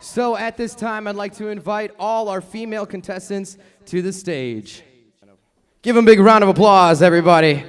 So at this time, I'd like to invite all our female contestants to the stage. Give them a big round of applause, everybody.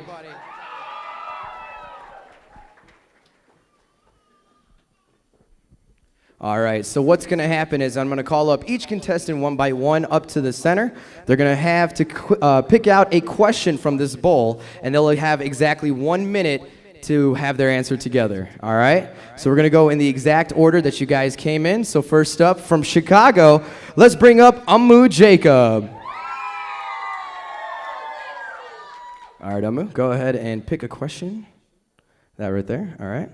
All right, so what's going to happen is I'm going to call up each contestant one by one up to the center. They're going to have to pick out a question from this bowl, and they'll have exactly 1 minute to have their answer together. All right? So we're going to go in the exact order that you guys came in. So first up, from Chicago, let's bring up Amu Jacob. All right, Amu, go ahead and pick a question. That right there, all right.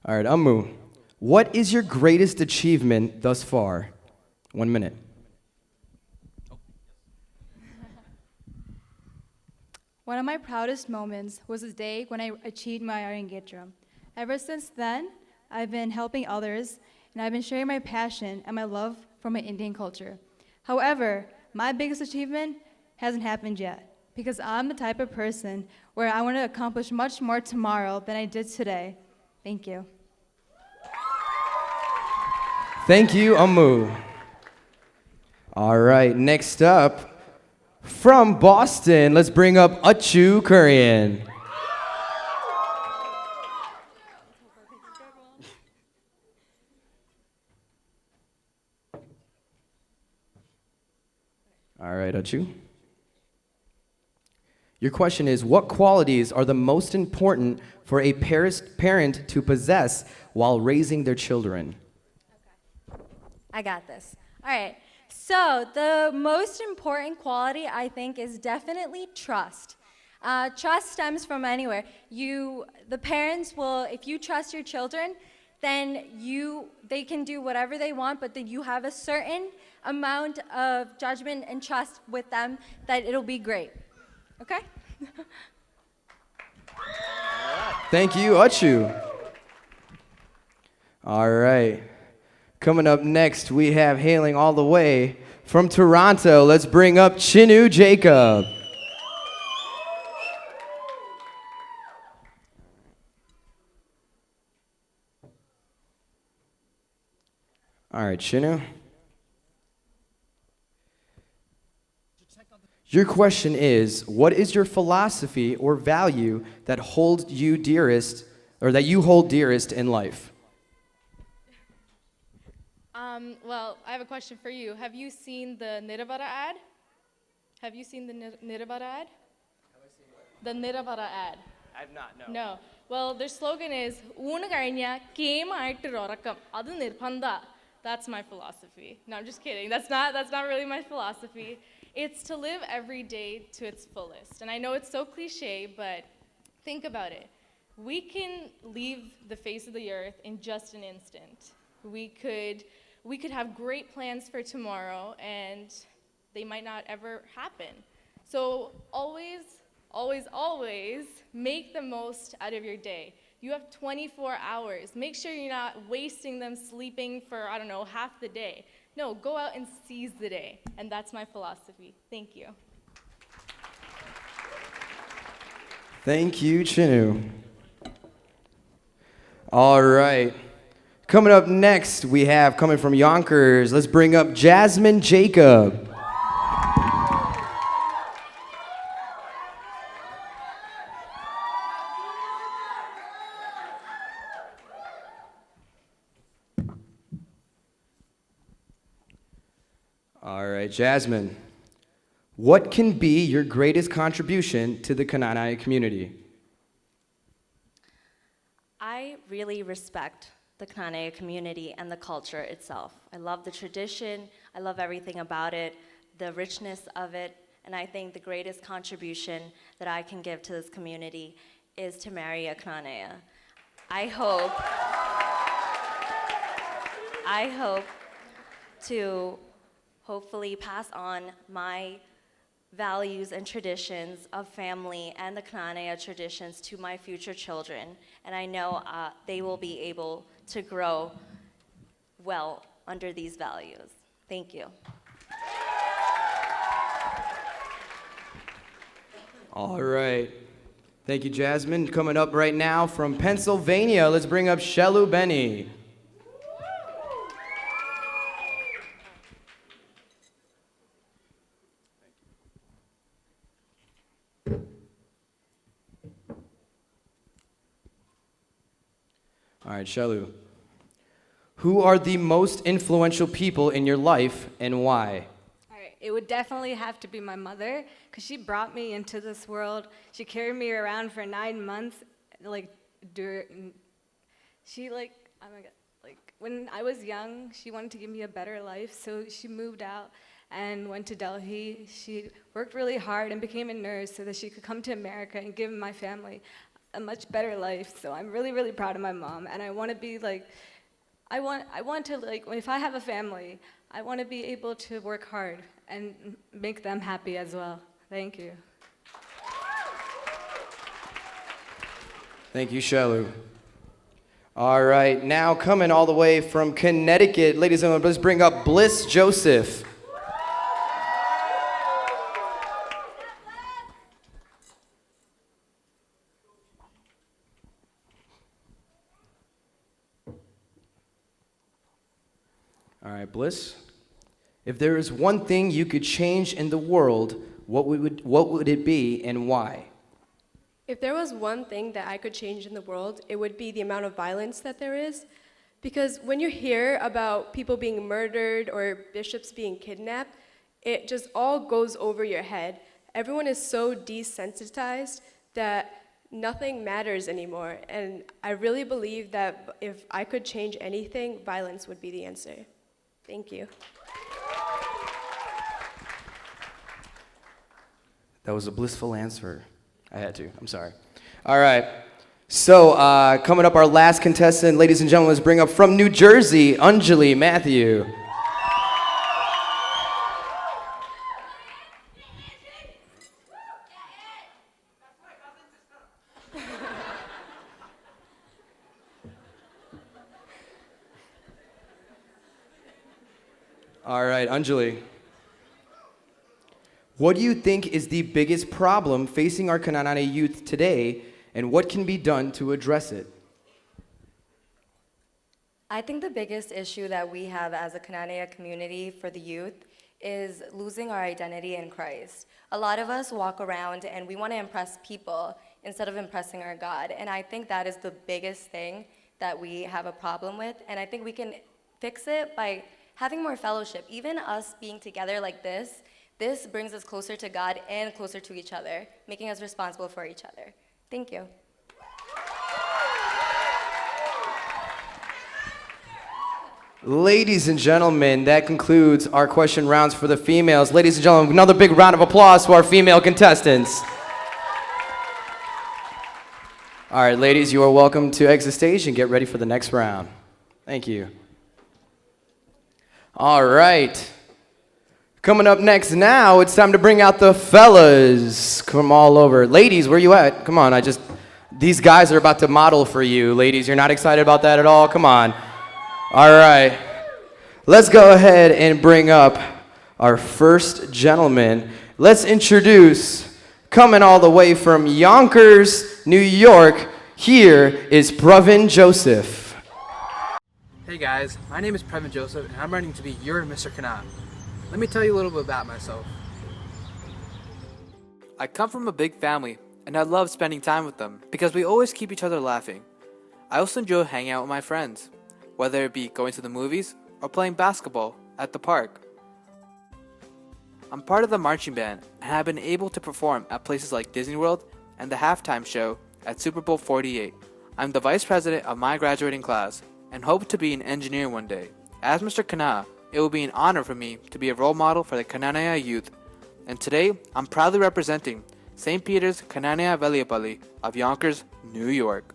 All right, Amu, what is your greatest achievement thus far? 1 minute. One of my proudest moments was the day when I achieved my Arengedram. Ever since then, I've been helping others, and I've been sharing my passion and my love for my Indian culture. However, my biggest achievement hasn't happened yet, because I'm the type of person where I want to accomplish much more tomorrow than I did today. Thank you. Thank you, Amu. All right, next up, from Boston, let's bring up Achu Kurian. All right, Achu. Your question is, what qualities are the most important for a parent to possess while raising their children? I got this. All right. So the most important quality, I think, is definitely trust. Trust stems from anywhere. The parents will, if you trust your children, then they can do whatever they want, but then you have a certain amount of judgment and trust with them that it'll be great. Okay? Thank you, Achu. All right. Coming up next, we have hailing all the way from Toronto. Let's bring up Chinu Jacob. All right, Chinu. Your question is, what is your philosophy or value that holds you dearest, or that you hold dearest in life? Well, I have a question for you. Have you seen the Nirabara ad? Have you seen the Nirabara ad? Have I seen what? The Nirabara ad. I have not, no. No. Well, their slogan is, "Oonu kazhinja kema aayittu orakkam adu nirbandha." That's my philosophy. No, I'm just kidding. That's not really my philosophy. It's to live every day to its fullest. And I know it's so cliche, but think about it. We can leave the face of the earth in just an instant. We could have great plans for tomorrow, and they might not ever happen. So always, always, always make the most out of your day. You have 24 hours. Make sure you're not wasting them sleeping for, I don't know, half the day. No, go out and seize the day. And that's my philosophy. Thank you. Thank you, Chinu. All right. Coming up next, we have, coming from Yonkers, let's bring up Jasmine Jacob. All right, Jasmine, what can be your greatest contribution to the Knanaya community? I really respect the Knanaya community and the culture itself. I love the tradition, I love everything about it, the richness of it, and I think the greatest contribution that I can give to this community is to marry a Knanaya. I hope to hopefully pass on my values and traditions of family and the Knanaya traditions to my future children, and I know they will be able to grow well under these values. Thank you. All right. Thank you, Jasmine. Coming up right now from Pennsylvania, let's bring up Shelu Benny. All right, Shelu. Who are the most influential people in your life and why? All right, it would definitely have to be my mother, because she brought me into this world. She carried me around for 9 months, oh my God, when I was young, she wanted to give me a better life, so she moved out and went to Delhi. She worked really hard and became a nurse so that she could come to America and give my family a much better life. So I'm really, really proud of my mom, and I want to be like, I want to, like, if I have a family, I want to be able to work hard and make them happy as well. Thank you. Thank you, Shelu. All right, now coming all the way from Connecticut, ladies and gentlemen, let's bring up Bliss Joseph. All right, Bliss. If there is one thing you could change in the world, what would it be and why? If there was one thing that I could change in the world, it would be the amount of violence that there is. Because when you hear about people being murdered or bishops being kidnapped, it just all goes over your head. Everyone is so desensitized that nothing matters anymore. And I really believe that if I could change anything, violence would be the answer. Thank you. That was a blissful answer. I had to. I'm sorry. All right. So coming up, our last contestant, ladies and gentlemen, let's bring up from New Jersey, Anjali Matthew. All right, Anjali. What do you think is the biggest problem facing our Knanaya youth today, and what can be done to address it? I think the biggest issue that we have as a Knanaya community for the youth is losing our identity in Christ. A lot of us walk around and we want to impress people instead of impressing our God, and I think that is the biggest thing that we have a problem with, and I think we can fix it by having more fellowship. Even us being together like this brings us closer to God and closer to each other, making us responsible for each other. Thank you. Ladies and gentlemen, that concludes our question rounds for the females. Ladies and gentlemen, another big round of applause for our female contestants. All right, ladies, you are welcome to exit stage and get ready for the next round. Thank you. All right. Coming up next now, it's time to bring out the fellas. Come all over. Ladies, where you at? Come on, these guys are about to model for you. Ladies, you're not excited about that at all? Come on. All right. Let's go ahead and bring up our first gentleman. Let's introduce, coming all the way from Yonkers, New York, here is Pravin Joseph. Hey guys, my name is Previn Joseph, and I'm running to be your Mr. Knanaya. Let me tell you a little bit about myself. I come from a big family, and I love spending time with them because we always keep each other laughing. I also enjoy hanging out with my friends, whether it be going to the movies or playing basketball at the park. I'm part of the marching band and have been able to perform at places like Disney World and the halftime show at Super Bowl 48. I'm the vice president of my graduating class and hope to be an engineer one day. As Mr. Knanaya, it will be an honor for me to be a role model for the Knanaya youth. And today, I'm proudly representing St. Peter's Knanaya Veliapalli of Yonkers, New York.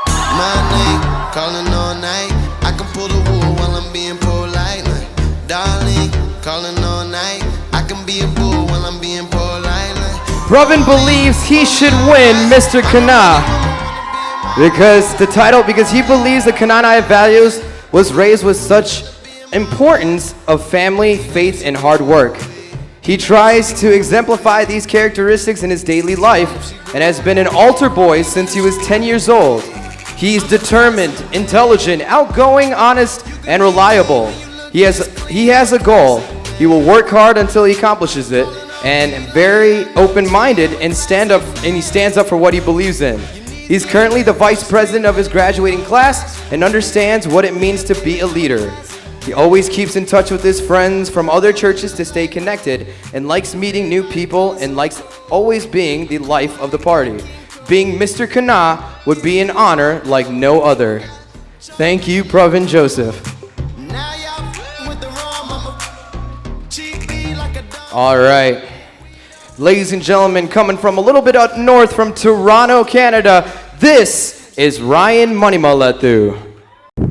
My name, calling all night. I can pull the wool while I'm being polite. Like, darling, calling all night. I can be a bull while I'm being polite. Like, Pravin believes he should win Mr. Knanaya because he believes the Knanaya values was raised with such importance of family, faith, and hard work. He tries to exemplify these characteristics in his daily life and has been an altar boy since he was 10 years old. He's determined, intelligent, outgoing, honest, and reliable. He has a goal. He will work hard until he accomplishes it, and very open-minded and he stands up for what he believes in. He's currently the vice president of his graduating class and understands what it means to be a leader. He always keeps in touch with his friends from other churches to stay connected and likes meeting new people and likes always being the life of the party. Being Mr. Kana would be an honor like no other. Thank you, Pravin Joseph. All right. Ladies and gentlemen, coming from a little bit up north from Toronto, Canada, this is Ryan Manimalethu.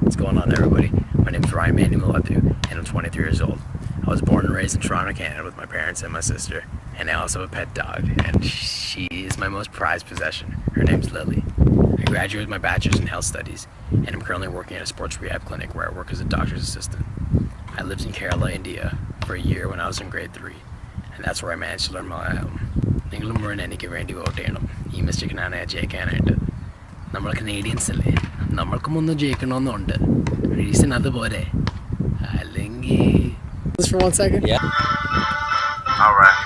What's going on, everybody? My name is Ryan Manimalethu, and I'm 23 years old. I was born and raised in Toronto, Canada with my parents and my sister, and I also have a pet dog, and she is my most prized possession. Her name's Lily. I graduated with my bachelor's in health studies, and I'm currently working at a sports rehab clinic where I work as a doctor's assistant. I lived in Kerala, India for a year when I was in grade 3. And that's where I managed to learn Malayalam. നിങ്ങൾ മുഴുവൻ എനിക്ക് വേണ്ടി vote ചെയ്യണം. ഈ mister കനാനയെ ജയിക്കാനായിട്ട്. നമ്മൾ Canadians അല്ലേ? നമ്മൾക്കും ഒന്ന് ജയിക്കണമെന്നുണ്ട്. റീസൺ അതുപോലെ. അല്ലെങ്കിൽ. Just for 1 second? Yeah. All right.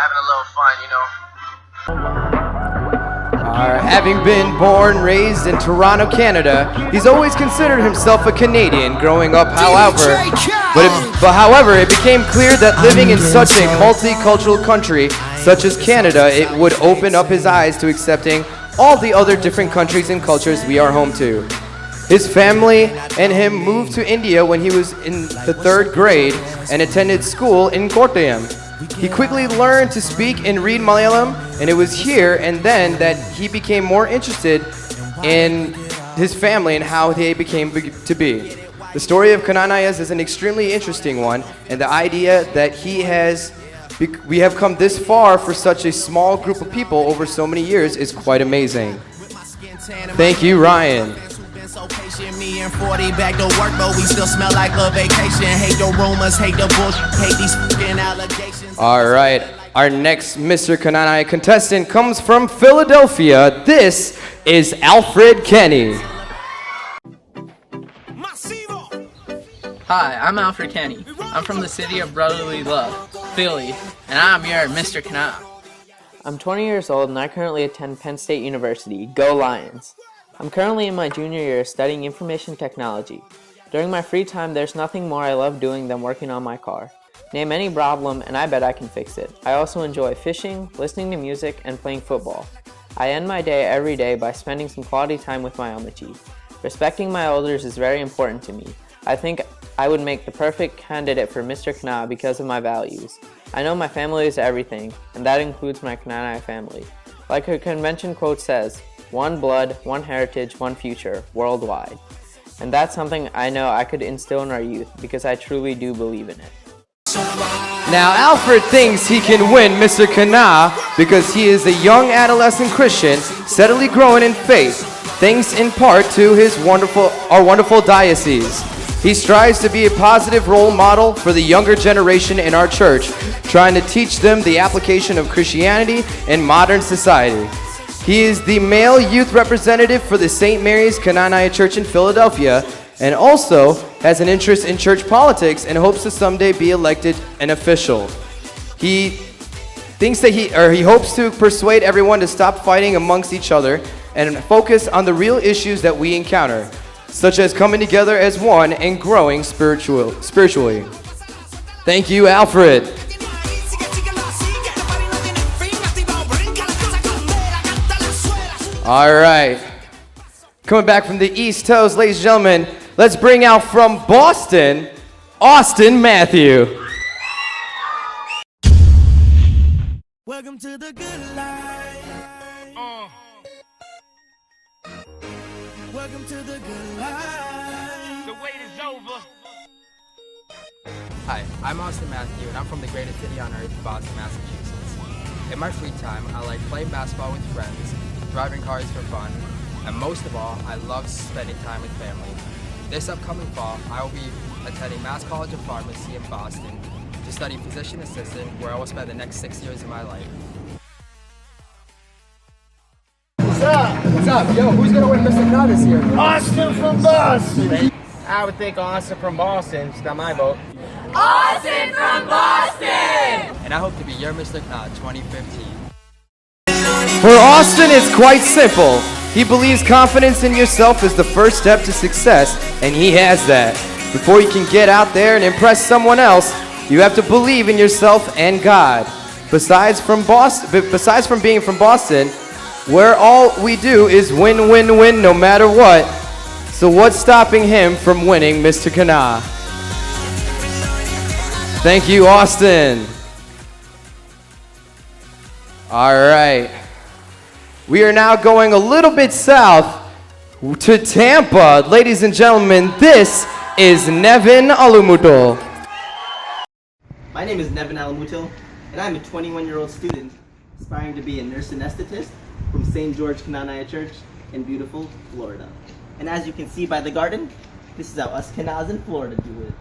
Having a little fun, you know. Having been born, raised in Toronto, Canada, he's always considered himself a Canadian growing up, however, it became clear that living in such a multicultural country such as Canada, it would open up his eyes to accepting all the other different countries and cultures we are home to. His family and him moved to India when he was in the 3rd grade and attended school in Kottayam. He quickly learned to speak and read Malayalam, and it was here and then that he became more interested in his family and how they became to be. The story of Knanayas is an extremely interesting one, and the idea that we have come this far for such a small group of people over so many years is quite amazing. Thank you, Ryan. So patient, me and 40 back to work, but we still smell like a vacation. Hate the rumors, hate the bullshit, hate these fucking allegations. All right, our next Mr. Knanaya contestant comes from Philadelphia. This is Alfred Kenny. Hi, I'm Alfred Kenny. I'm from the city of brotherly love, Philly, and I'm your Mr. Kana. I'm 20 years old and I currently attend Penn State University. Go Lions! I'm currently in my junior year studying information technology. During my free time, there's nothing more I love doing than working on my car. Name any problem and I bet I can fix it. I also enjoy fishing, listening to music, and playing football. I end my day every day by spending some quality time with my Amachi. Respecting my elders is very important to me. I think I would make the perfect candidate for Mr. Kana because of my values. I know my family is everything, and that includes my Knanaya family. Like a convention quote says, one blood, one heritage, one future, worldwide. And that's something I know I could instill in our youth because I truly do believe in it. Now, Alfred thinks he can win Mr. Kana because he is a young adolescent Christian steadily growing in faith, thanks in part to our wonderful diocese. He strives to be a positive role model for the younger generation in our church, trying to teach them the application of Christianity in modern society. He is the male youth representative for the St. Mary's Knanaya Church in Philadelphia and also has an interest in church politics and hopes to someday be elected an official. He thinks that he hopes to persuade everyone to stop fighting amongst each other and focus on the real issues that we encounter, such as coming together as one and growing spiritually. Thank you, Alfred. All right. Coming back from the East Coast, ladies and gentlemen, let's bring out from Boston, Austin Matthew. Welcome to the good life. Welcome to the good life. The wait is over. Hi, I'm Austin Matthew, and I'm from the greatest city on earth, Boston, Massachusetts. In my free time, I like playing basketball with friends, driving cars for fun, and most of all, I love spending time with family. This upcoming fall, I will be attending Mass College of Pharmacy in Boston to study physician assistant, where I will spend the next 6 years of my life. What's up? What's up? Yo, who's gonna win Mr. Knot this year? Austin from Boston. I would think Austin from Boston. It's not my vote. Austin from Boston! And I hope to be your Mr. Knot 2015. For Austin, it's quite simple. He believes confidence in yourself is the first step to success, and he has that. Before you can get out there and impress someone else, you have to believe in yourself and God. Besides from being from Boston, where all we do is win, win, win no matter what. So what's stopping him from winning Mr. Knanaya? Thank you, Austin. All right. We are now going a little bit south to Tampa. Ladies and gentlemen, this is Nevin Alumuto. My name is Nevin Alumuto, and I'm a 21-year-old student aspiring to be a nurse anesthetist from St. George Knanaya Church in beautiful Florida. And as you can see by the garden, this is how us Knas in Florida do it.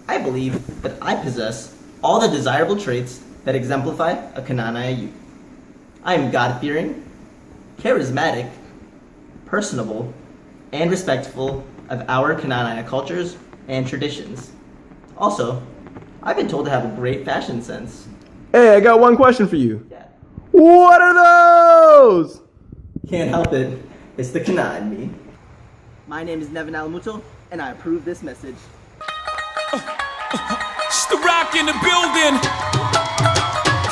I believe that I possess all the desirable traits that exemplify a Knanaya youth. I am God-fearing, charismatic, personable, and respectful of our Knanaya cultures and traditions. Also, I've been told to have a great fashion sense. Hey, I got one question for you. Yeah. What are those? Can't help it. It's the Knanaya in me. My name is Nevin Alumuto, and I approve this message. It's the rock in the building.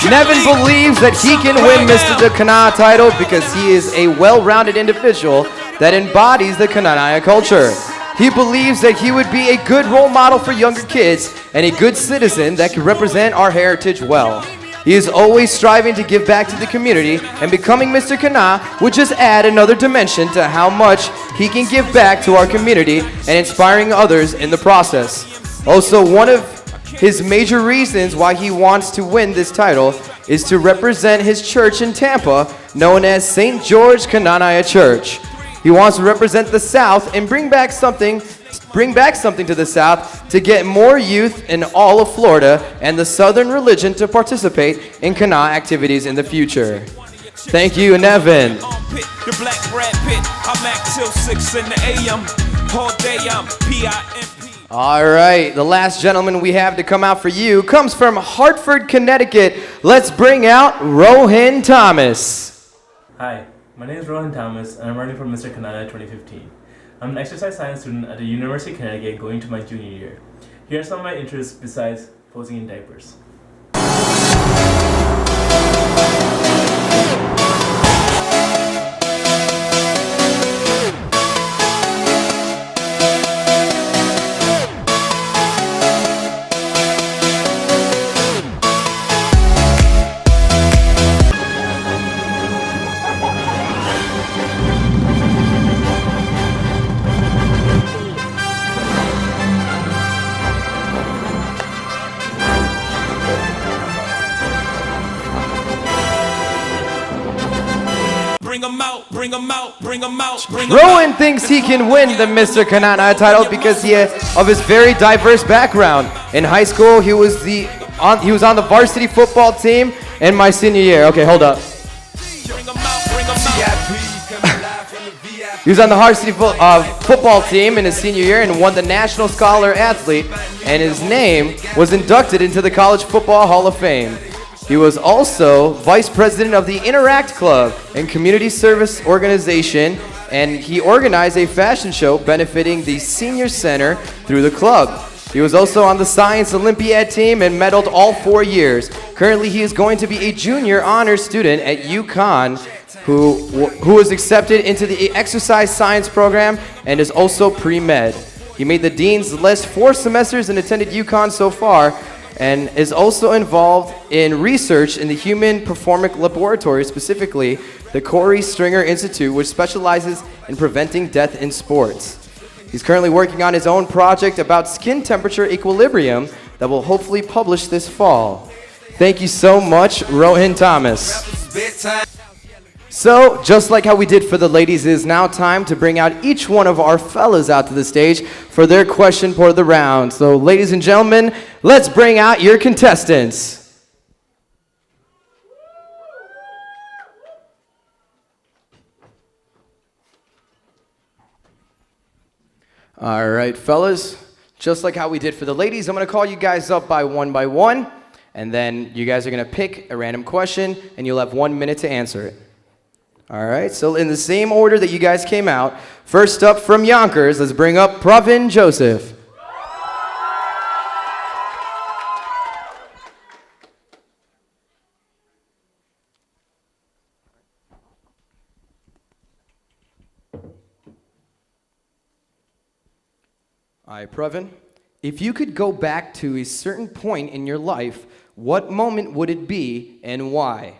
Nevin believes that he can win Mr. Knanaya title because he is a well-rounded individual that embodies the Knanaya culture. He believes that he would be a good role model for younger kids and a good citizen that can represent our heritage well. He is always striving to give back to the community, and becoming Mr. Knanaya would just add another dimension to how much he can give back to our community and inspiring others in the process. Also, one of his major reasons why he wants to win this title is to represent his church in Tampa, known as St. George Knanaya Church. He wants to represent the South and bring back something to the South to get more youth in all of Florida and the Southern religion to participate in Knanaya activities in the future. Thank you, Nevin. The black Brad Pitt, I'm at till 6 in the AM. All day I'm PIMP. All right, the last gentleman we have to come out for you comes from Hartford, Connecticut. Let's bring out Rohan Thomas. Hi, my name is Rohan Thomas, and I'm running for Mr. Knanaya 2015. I'm an exercise science student at the University of Connecticut going to my junior year. Here are some of my interests besides posing in diapers. Rohan thinks he can win the Mr. Knanaya title because of his very diverse background. In high school, he was on the varsity football team in my senior year. Okay, hold up. He was on the varsity football team in his senior year and won the National Scholar Athlete, and his name was inducted into the College Football Hall of Fame. He was also vice president of the Interact Club and community service organization, and he organized a fashion show benefiting the senior center through the club. He was also on the Science Olympiad team and medaled all 4 years. Currently, he is going to be a junior honors student at UConn who was accepted into the exercise science program and is also pre-med. He made the dean's list 4 semesters and attended UConn so far, and is also involved in research in the Human Performance Laboratory, specifically the Corey Stringer Institute, which specializes in preventing death in sports. He's currently working on his own project about skin temperature equilibrium that will hopefully publish this fall. Thank you so much, Rohan Thomas. So, just like how we did for the ladies, it is now time to bring out each one of our fellas out to the stage for their question for the round. So, ladies and gentlemen, let's bring out your contestants. All right, fellas, just like how we did for the ladies, I'm going to call you guys up by one, and then you guys are going to pick a random question, and you'll have 1 minute to answer it. All right, so in the same order that you guys came out, first up from Yonkers, let's bring up Pravin Joseph. All right, Pravin, if you could go back to a certain point in your life, what moment would it be and why?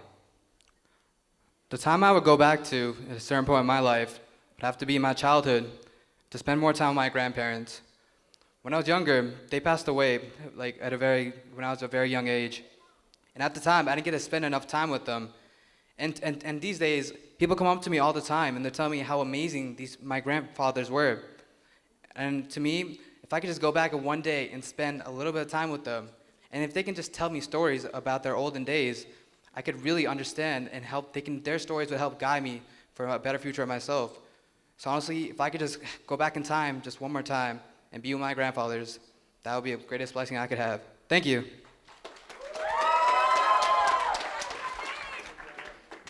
The time I would go back to at a certain point in my life would have to be my childhood, to spend more time with my grandparents. When I was younger, they passed away when I was a very young age. And at the time, I didn't get to spend enough time with them. And these days, people come up to me all the time and they're telling me how amazing my grandfathers were. And to me, if I could just go back in one day and spend a little bit of time with them, and if they can just tell me stories about their olden days, I could really understand and help. Their stories would help guide me for a better future of myself. So honestly, if I could just go back in time just one more time and be with my grandfathers, that would be the greatest blessing I could have. Thank you.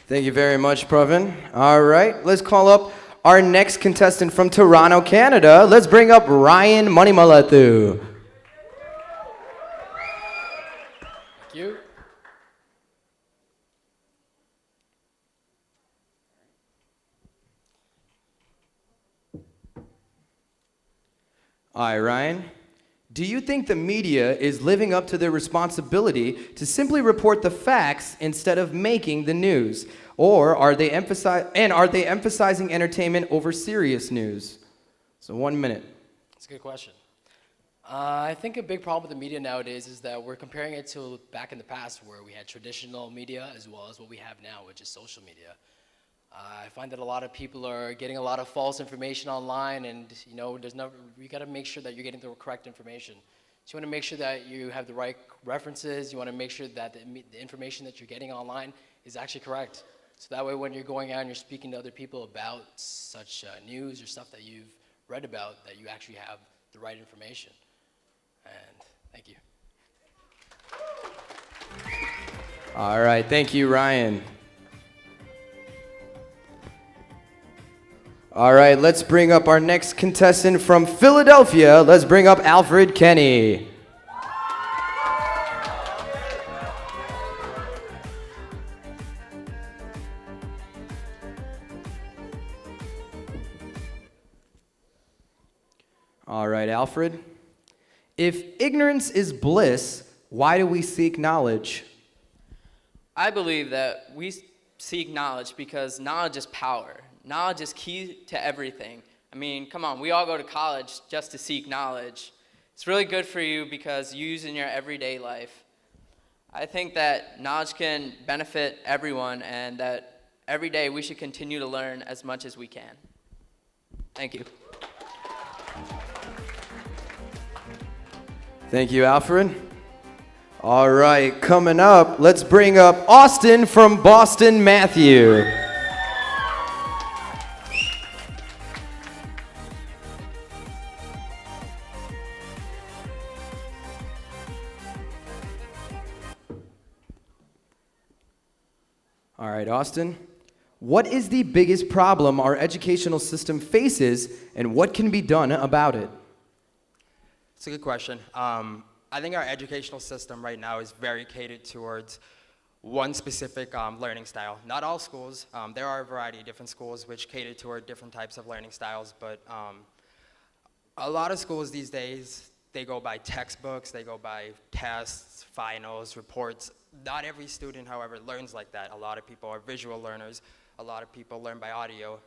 Thank you very much, Pravin. All right, let's call up our next contestant from Toronto, Canada. Let's bring up Ryan Manimalathu. Thank you. All right, Ryan. Do you think the media is living up to their responsibility to simply report the facts instead of making the news? Or are they emphasizing entertainment over serious news? So 1 minute. That's a good question. I think a big problem with the media nowadays is that we're comparing it to back in the past where we had traditional media as well as what we have now, which is social media. I find that a lot of people are getting a lot of false information online, and you got to make sure that you're getting the correct information. So you want to make sure that you have the right references. You want to make sure that the information that you're getting online is actually correct. So that way, when you're going out and you're speaking to other people about such news or stuff that you've read about, that you actually have the right information. And thank you. All right, thank you, Ryan. All right, let's bring up our next contestant from Philadelphia. Let's bring up Alfred Kenny. All right, Alfred. If ignorance is bliss, why do we seek knowledge? I believe that we seek knowledge because knowledge is power. Knowledge is key to everything. I mean, come on, we all go to college just to seek knowledge. It's really good for you because you use it in your everyday life. I think that knowledge can benefit everyone and that every day we should continue to learn as much as we can. Thank you. Thank you, Alfred. All right, coming up, let's bring up Austin from Boston, Matthew. All right, Austin. What is the biggest problem our educational system faces, and what can be done about it? It's a good question. I think our educational system right now is very catered towards one specific learning style. Not all schools. There are a variety of different schools which cater toward different types of learning styles, but a lot of schools these days, they go by textbooks, they go by tests, finals, reports. Not every student, however, learns like that. A lot of people are visual learners. A lot of people learn by audio.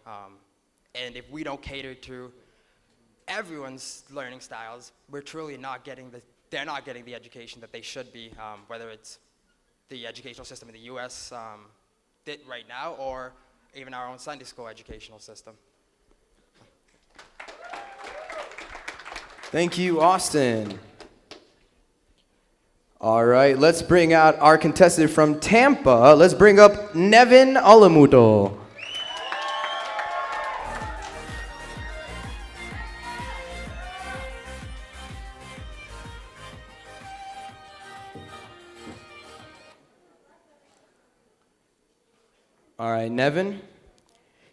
And if we don't cater to everyone's learning styles, we're truly not getting they're not getting the education that they should be, whether it's the educational system in the US right now or even our own Sunday school educational system. Thank you, Austin. All right, let's bring out our contestant from Tampa. Let's bring up Nevin Alamuto. All right, Nevin,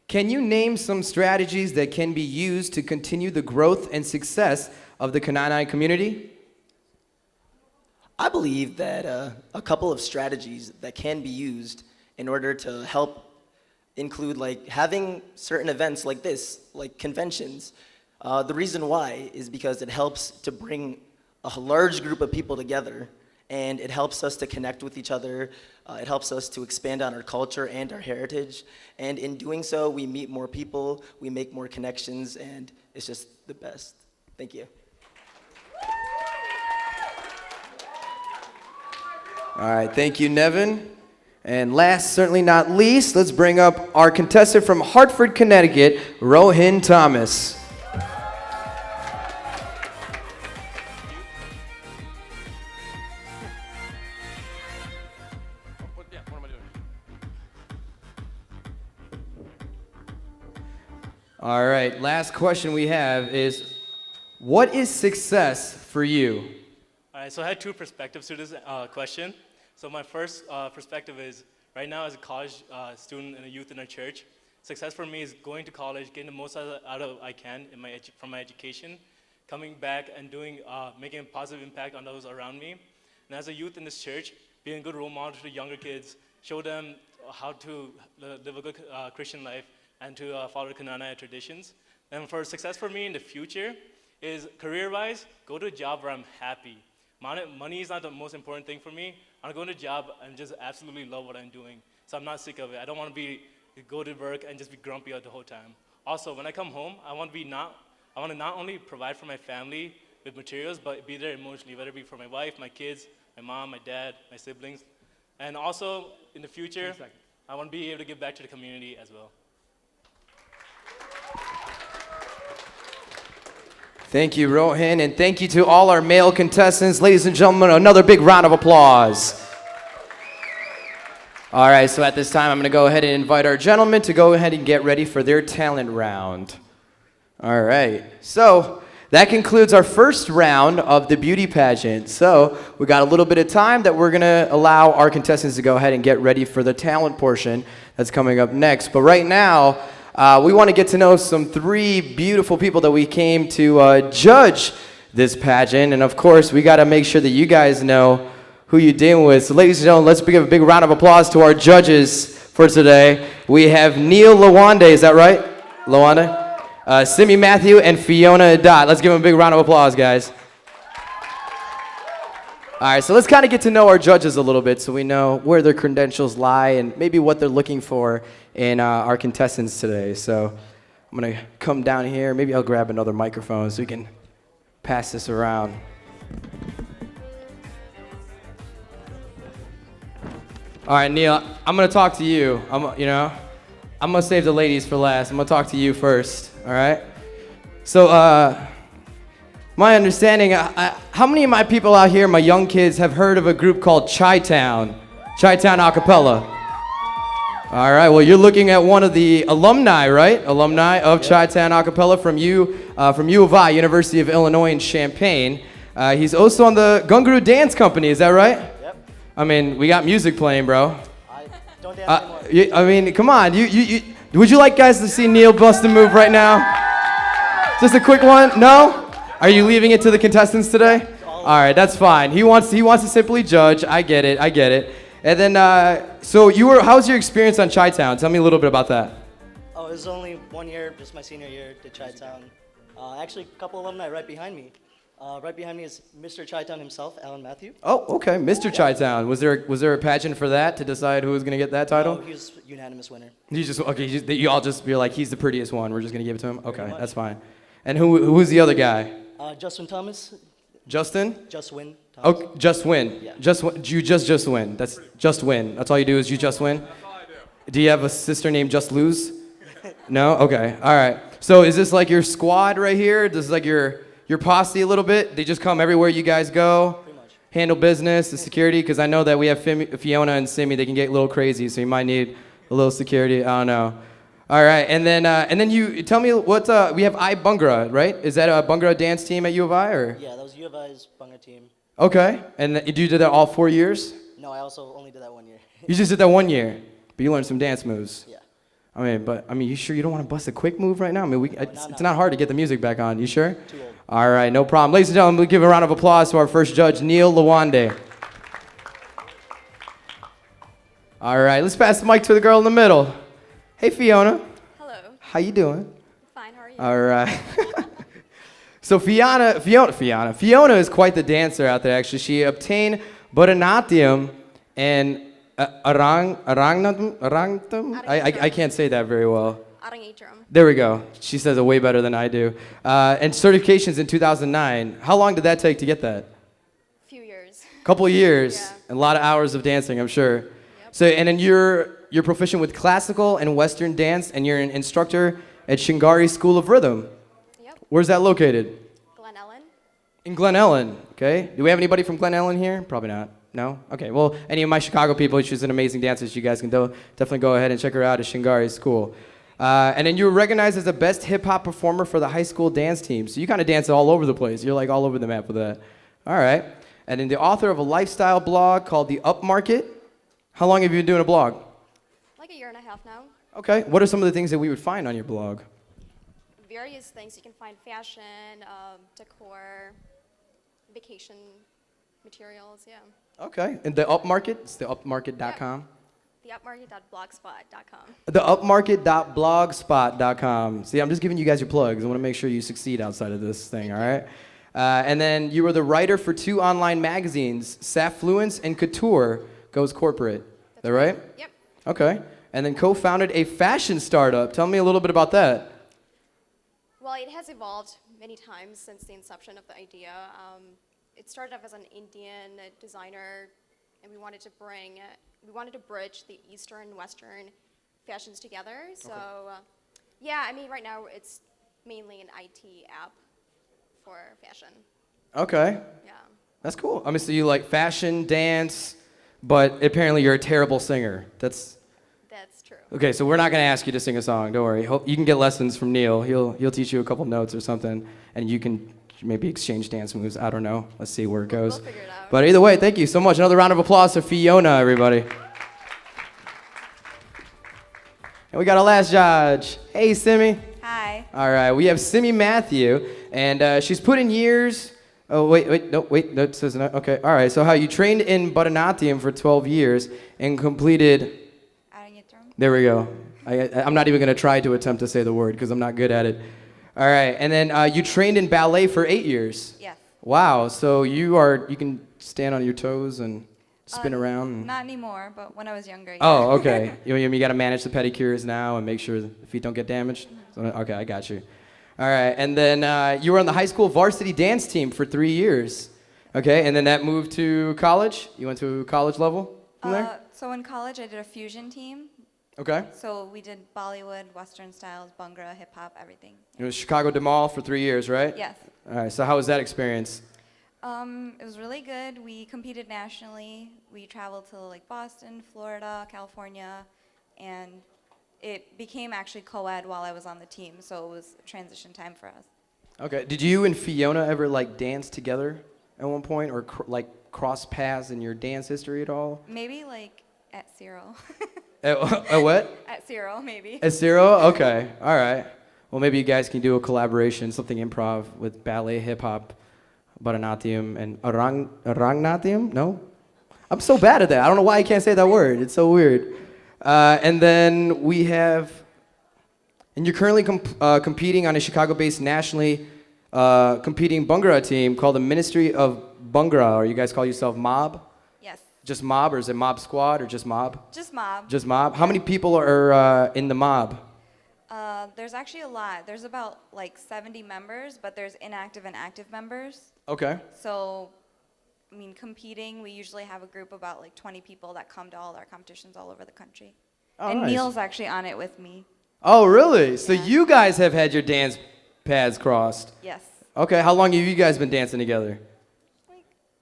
can you name some strategies that can be used to continue the growth and success of the Knanaya community? I believe that a couple of strategies that can be used in order to help include like having certain events like this, like conventions. The reason why is because it helps to bring a large group of people together, and it helps us to connect with each other. It helps us to expand on our culture and our heritage. And in doing so, we meet more people, we make more connections, and it's just the best. Thank you. All right, thank you, Nevin. And last, certainly not least, let's bring up our contestant from Hartford, Connecticut, Rohin Thomas. All right, last question we have is, what is success for you? All right, so I had two perspectives to this question. So my first perspective is, right now as a college student and a youth in our church, success for me is going to college, getting the most out of I can from my education, coming back and making a positive impact on those around me. And as a youth in this church, being a good role model to the younger kids, show them how to live a good Christian life and to follow the Knanaya traditions. And for success for me in the future is career-wise, go to a job where I'm happy. Money is not the most important thing for me. I want to go to a job and just absolutely love what I'm doing. So I'm not sick of it. I don't want to go to work and just be grumpy the whole time. Also, when I come home, I want to not only provide for my family with materials, but be there emotionally, whether it be for my wife, my kids, my mom, my dad, my siblings. And also, in the future, I want to be able to give back to the community as well. Thank you, Rohin, and thank you to all our male contestants. Ladies and gentlemen, another big round of applause. All right, so at this time, I'm going to go ahead and invite our gentlemen to go ahead and get ready for their talent round. All right, so that concludes our first round of the beauty pageant. So we got a little bit of time that we're going to allow our contestants to go ahead and get ready for the talent portion that's coming up next. But right now, we want to get to know some three beautiful people that we came to judge this pageant. And of course, we got to make sure that you guys know who you're dealing with. So ladies and gentlemen, let's give a big round of applause to our judges for today. We have Neil Lawande, is that right? Lawande? Simi Matthew and Fiona Dot. Let's give them a big round of applause, guys. All right, so let's kind of get to know our judges a little bit so we know where their credentials lie and maybe what they're looking for in our contestants today. So I'm going to come down here. Maybe I'll grab another microphone so we can pass this around. All right, Neil, I'm going to talk to you. I'm going to save the ladies for last. I'm going to talk to you first, all right? So my understanding, how many of my people out here, my young kids, have heard of a group called Chi-Town? Chi-Town Acapella. All right, well, you're looking at one of the alumni, right? Alumni of Chi-Town Acapella from U of I, University of Illinois in Champaign. He's also on the Gunguru Dance Company, is that right? Yep. I mean, we got music playing, bro. I don't dance anymore. I mean, come on. Would you like guys to see Neil bust a move right now? Just a quick one? No? Are you leaving it to the contestants today? All right, that's fine. He wants to simply judge. I get it. And then, so how's your experience on Chi-Town? Tell me a little bit about that. Oh, it was only 1 year, just my senior year, did Chi-Town. Actually, a couple alumni right behind me. Right behind me is Mr. Chi-Town himself, Alan Matthew. Oh, okay, Mr. Chi-Town. Was there a pageant for that to decide who was gonna get that title? No, he was unanimous winner. You're like, he's the prettiest one. We're just gonna give it to him. Okay, that's fine. And who's the other guy? Justin Thomas. Justin? Just win. Thomas. Oh, just win. Yeah. Just win. You just win. That's just win. That's all you do is you just win. Do you have a sister named Just Lose? No? Okay. All right. So is this like your squad right here? This is like your posse a little bit? They just come everywhere you guys go? Pretty much. Handle business, the security? Because I know that we have Fiona and Simi. They can get a little crazy, so you might need a little security. I don't know. All right. And then you tell me what we have Bungra, right? Is that a Bungra dance team at U of I? Or? Yeah, that was U of I's Bunga team. Okay. And you did that all 4 years? No, I also only did that 1 year. You just did that 1 year, but you learned some dance moves. Yeah. I mean, you sure you don't want to bust a quick move right now? I mean, it's not hard to get the music back on. You sure? Too old. All right, no problem. Ladies and gentlemen, we'll give a round of applause to our first judge, Neil Lawande. All right, let's pass the mic to the girl in the middle. Hey, Fiona. Hello. How you doing? Fine, how are you? All right. So Fiona is quite the dancer out there, actually. She obtained Bharatanatyam and Arangnatam? I can't say that very well. Arangetram. There we go. She says it way better than I do. And certifications in 2009. How long did that take to get that? A few years. Couple years. And a lot of hours of dancing, I'm sure. Yep. So, and then you're proficient with classical and Western dance, and you're an instructor at Shingari School of Rhythm. Yep. Where's that located? Glen Ellen. In Glen Ellen. Okay. Do we have anybody from Glen Ellen here? Probably not. No? Okay, well, any of my Chicago people, she's an amazing dancer, so you guys can definitely go ahead and check her out at Shingari School. And then you were recognized as the best hip-hop performer for the high school dance team. So you kind of dance all over the place. You're like all over the map with that. All right. And then the author of a lifestyle blog called The Upmarket. How long have you been doing a blog? Like a year and a half now. Okay. What are some of the things that we would find on your blog? Various things. You can find fashion, decor, vacation materials, yeah. Okay. And The Upmarket? It's theupmarket.com? Yeah. Theupmarket.blogspot.com. Theupmarket.blogspot.com. See, I'm just giving you guys your plugs. I want to make sure you succeed outside of this thing, all right? And then you were the writer for 2 online magazines, Saffluence and Couture Goes Corporate. Is that right? Yep. Okay. And then co-founded a fashion startup. Tell me a little bit about that. Well, it has evolved many times since the inception of the idea. It started off as an Indian designer, and we wanted to bridge the Eastern and Western fashions together. So, yeah, I mean, right now it's mainly an IT app for fashion. Okay. Yeah. That's cool. I mean, so you like fashion, dance, but apparently you're a terrible singer. That's true. Okay, so we're not going to ask you to sing a song. Don't worry. You can get lessons from Neil. He'll teach you a couple notes or something, and you can maybe exchange dance moves. I don't know. Let's see where it goes. We'll figure it out. But either way, thank you so much. Another round of applause to Fiona, everybody. And we got our last judge. Hey, Simi. Hi. All right, we have Simi Matthew, and she's put in years. Oh, wait, no, it says no. Okay, all right. So how you trained in Bharatanatyam for 12 years and completed... There we go. I'm not even going to try to attempt to say the word because I'm not good at it. All right, and then you trained in ballet for 8 years. Yes. Wow, so you can stand on your toes and spin around? And... Not anymore, but when I was younger, yeah. Oh, okay. you got to manage the pedicures now and make sure the feet don't get damaged? So, okay, I got you. All right, and then you were on the high school varsity dance team for 3 years. Okay, and then that moved to college? You went to college level from there? So in college, I did a fusion team. Okay. So we did Bollywood, Western styles, Bhangra, hip-hop, everything. It was Chicago DeMall for 3 years, right? Yes. All right, so how was that experience? It was really good. We competed nationally. We traveled to like Boston, Florida, California, and it became actually co-ed while I was on the team, so it was a transition time for us. Okay. Did you and Fiona ever like dance together at one point, or cross paths in your dance history at all? Maybe like at Cyril. At what? At Cyril, maybe. At Cyril? Okay. All right. Well, maybe you guys can do a collaboration, something improv with ballet, hip-hop, Bharatanatyam, and Arangnatyam? No? I'm so bad at that. I don't know why I can't say that word. It's so weird. And then we have... And you're currently competing on a Chicago-based nationally competing Bhangra team called the Ministry of Bhangra, or you guys call yourself Mob? Yes. Just Mob, or is it Mob Squad, or just Mob? Just Mob. Just Mob? How many people are in the Mob? There's actually a lot. There's about like 70 members, but there's inactive and active members. Okay. So, I mean, competing, we usually have a group of about like 20 people that come to all our competitions all over the country. Oh, and nice. Neil's actually on it with me. Oh, really? So you guys have had your dance paths crossed? Yes. Okay, how long have you guys been dancing together?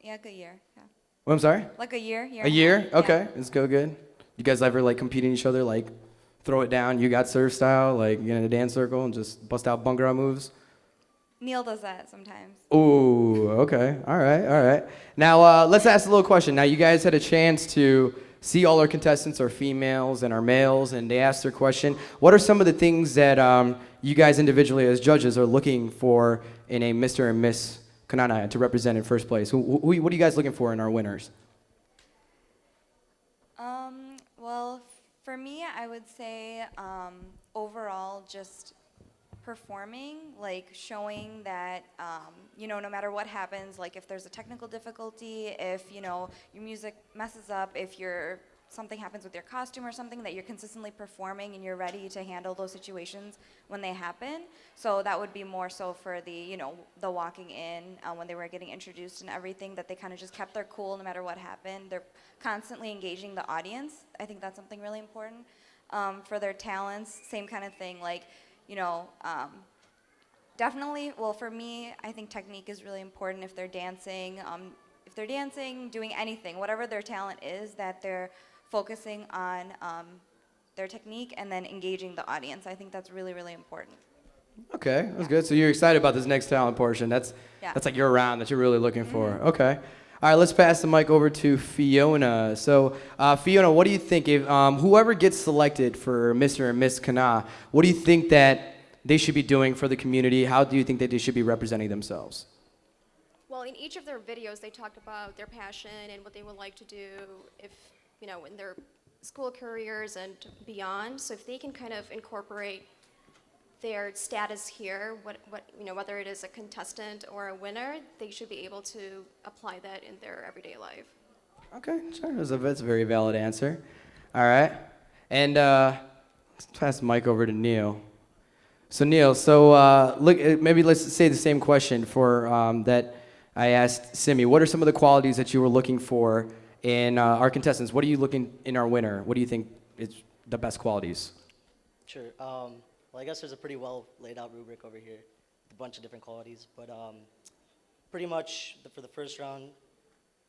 Yeah, like a year. Yeah. Well, I'm sorry? Like a year. A year? Okay, let's go good. You guys ever like compete in each other, like throw it down, you got serve style, like get in a dance circle and just bust out bunker out moves? Neil does that sometimes. Ooh, okay. All right, all right. Now, let's ask a little question. Now, you guys had a chance to see all our contestants are females and are males, and they asked their question. What are some of the things that you guys individually as judges are looking for in a Mr. and Miss Knanaya to represent in first place? What are you guys looking for in our winners? Well, for me, I would say overall just performing, like showing that, you know, no matter what happens, like if there's a technical difficulty, if, you know, your music messes up, if something happens with your costume or something, that you're consistently performing and you're ready to handle those situations when they happen. So that would be more so for the, you know, the walking in, when they were getting introduced and everything, that they kind of just kept their cool no matter what happened. They're constantly engaging the audience. I think that's something really important. For their talents, same kind of thing, like, you know, definitely, well, for me, I think technique is really important if they're dancing, doing anything, whatever their talent is, that they're focusing on their technique and then engaging the audience. I think that's really, really important. Okay, that's good. So you're excited about this next talent portion. That's like your round that you're really looking for. Okay. All right, let's pass the mic over to Fiona. So, Fiona, what do you think if whoever gets selected for Mr. and Miss Knanaya, what do you think that they should be doing for the community? How do you think that they should be representing themselves? Well, in each of their videos, they talked about their passion and what they would like to do if, you know, in their school careers and beyond. So if they can kind of incorporate their status here, you know, whether it is a contestant or a winner, they should be able to apply that in their everyday life. Okay, sure. That's a very valid answer. All right. And let's pass the mic over to Neil. So Neil, look, maybe let's say the same question for that I asked Simi. What are some of the qualities that you were looking for in our contestants? What are you looking in our winner? What do you think is the best qualities? Sure. Well, I guess there's a pretty well laid out rubric over here, with a bunch of different qualities. But pretty much for the first round,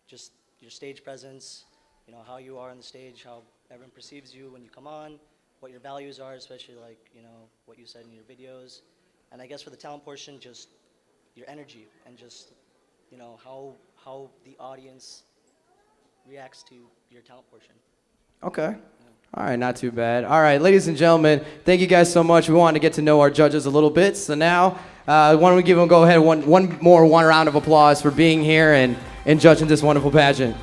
just your stage presence, you know, how you are on the stage, how everyone perceives you when you come on, what your values are, especially like, you know, what you said in your videos. And I guess for the talent portion, just your energy and just, you know, how the audience reacts to your talent portion. Okay. All right, not too bad. All right, ladies and gentlemen, thank you guys so much. We wanted to get to know our judges a little bit. So now, why don't we give them, go ahead, one round of applause for being here and judging this wonderful pageant.